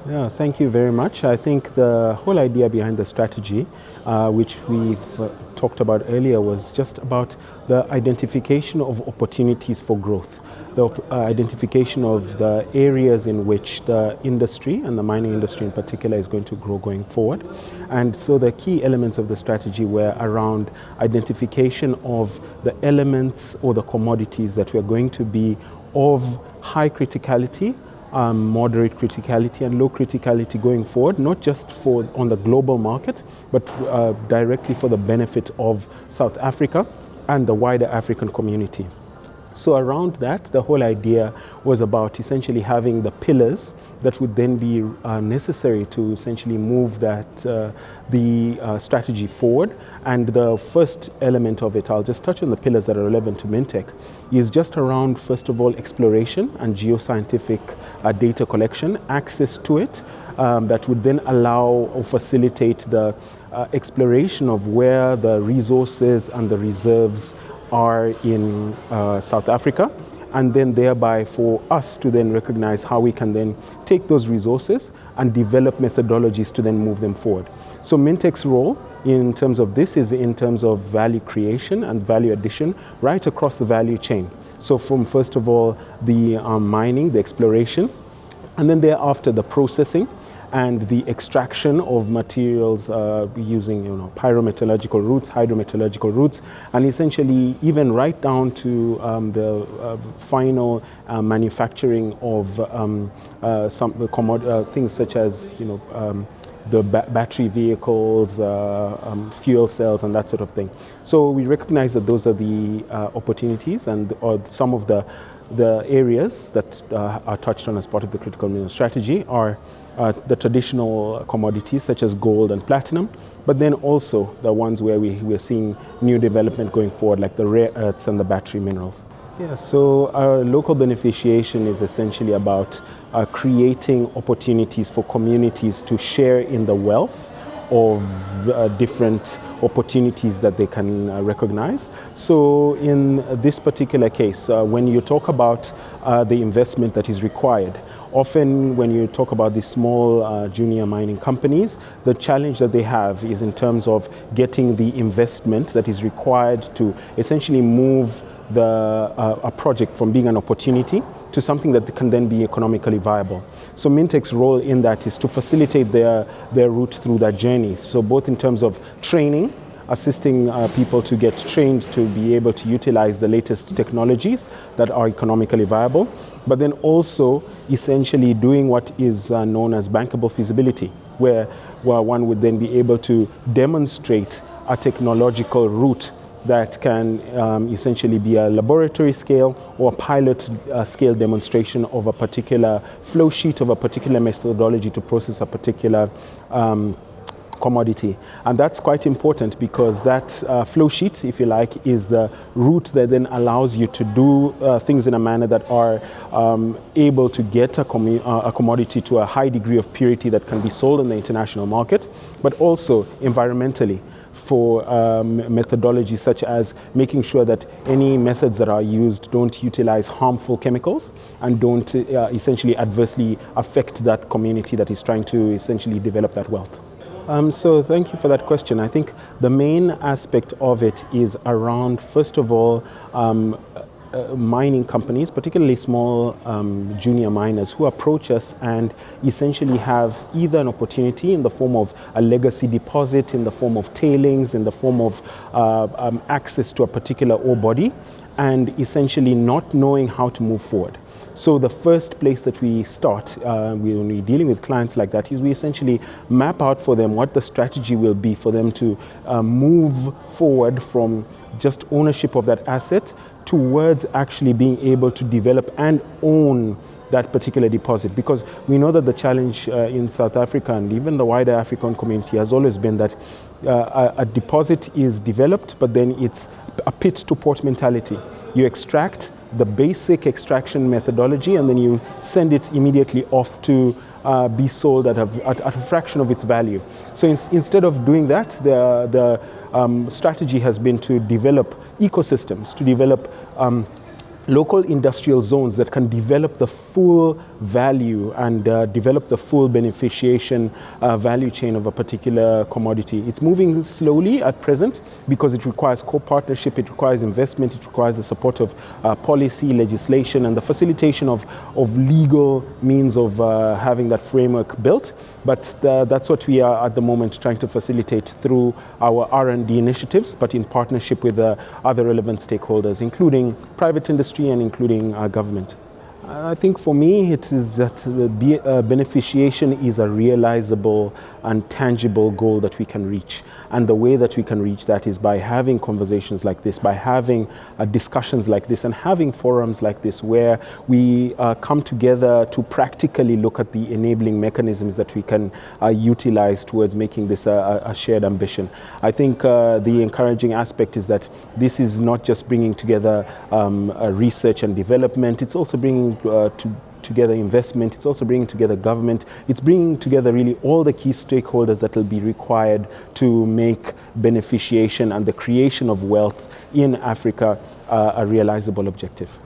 Yeah, thank you very much. I think the whole idea behind the strategy, which we've talked about earlier, was just about the identification of opportunities for growth, the identification of the areas in which the industry, and the mining industry in particular, is going to grow going forward. And so the key elements of the strategy were around identification of the elements or the commodities that were going to be of high criticality, moderate criticality and low criticality going forward, not just for on the global market, but directly for the benefit of South Africa and the wider African community. So around that, the whole idea was about essentially having the pillars that would then be necessary to essentially move the strategy forward. And the first element of it, I'll just touch on the pillars that are relevant to Mintek, is just around, first of all, exploration and geoscientific data collection, access to it, that would then allow or facilitate the exploration of where the resources and the reserves are in South Africa, and then thereby for us to then recognize how we can then take those resources and develop methodologies to then move them forward. So Mintek's role in terms of this is in terms of value creation and value addition right across the value chain. So from first of all the mining, the exploration, and then thereafter the processing and the extraction of materials using pyrometallurgical routes, hydrometallurgical routes, and essentially even right down to the final manufacturing of some things such as the battery vehicles, fuel cells, and that sort of thing. So we recognize that those are the opportunities and or some of the areas that are touched on as part of the critical mineral strategy are the traditional commodities such as gold and platinum, but then also the ones where we're seeing new development going forward, like the rare earths and the battery minerals. Yeah, so our local beneficiation is essentially about creating opportunities for communities to share in the wealth of different opportunities that they can recognize. So in this particular case, when you talk about the investment that is required, often when you talk about these small junior mining companies, the challenge that they have is in terms of getting the investment that is required to essentially move a project from being an opportunity to something that can then be economically viable. So Mintek's role in that is to facilitate their route through that journey. So both in terms of training, assisting people to get trained to be able to utilize the latest technologies that are economically viable, but then also essentially doing what is known as bankable feasibility, where one would then be able to demonstrate a technological route that can essentially be a laboratory scale or a pilot scale demonstration of a particular flow sheet, of a particular methodology to process a particular commodity. And that's quite important because that flow sheet, if you like, is the route that then allows you to do things in a manner that are able to get a commodity to a high degree of purity that can be sold in the international market, but also environmentally for methodologies such as making sure that any methods that are used don't utilize harmful chemicals and don't essentially adversely affect that community that is trying to essentially develop that wealth. So thank you for that question. I think the main aspect of it is around, first of all, mining companies, particularly small junior miners who approach us and essentially have either an opportunity in the form of a legacy deposit, in the form of tailings, in the form of access to a particular ore body, and essentially not knowing how to move forward. So the first place that we start when we're dealing with clients like that is we essentially map out for them what the strategy will be for them to move forward from just ownership of that asset towards actually being able to develop and own that particular deposit. Because we know that the challenge in South Africa and even the wider African community has always been that a deposit is developed, but then it's a pit to port mentality. You extract the basic extraction methodology and then you send it immediately off to be sold at a fraction of its value. So instead of doing that, the strategy has been to develop ecosystems, to develop local industrial zones that can develop the full value and develop the full beneficiation value chain of a particular commodity. It's moving slowly at present because it requires co-partnership, it requires investment, it requires the support of policy, legislation, and the facilitation of legal means of having that framework built. But that's what we are at the moment trying to facilitate through our R&D initiatives, but in partnership with other relevant stakeholders, including private industry and including government. I think for me it is that beneficiation is a realizable and tangible goal that we can reach. And the way that we can reach that is by having conversations like this, by having discussions like this, and having forums like this where we come together to practically look at the enabling mechanisms that we can utilize towards making this a shared ambition. I think the encouraging aspect is that this is not just bringing together research and development, it's also bringing together investment, it's also bringing together government, it's bringing together really all the key stakeholders that will be required to make beneficiation and the creation of wealth in Africa a realizable objective.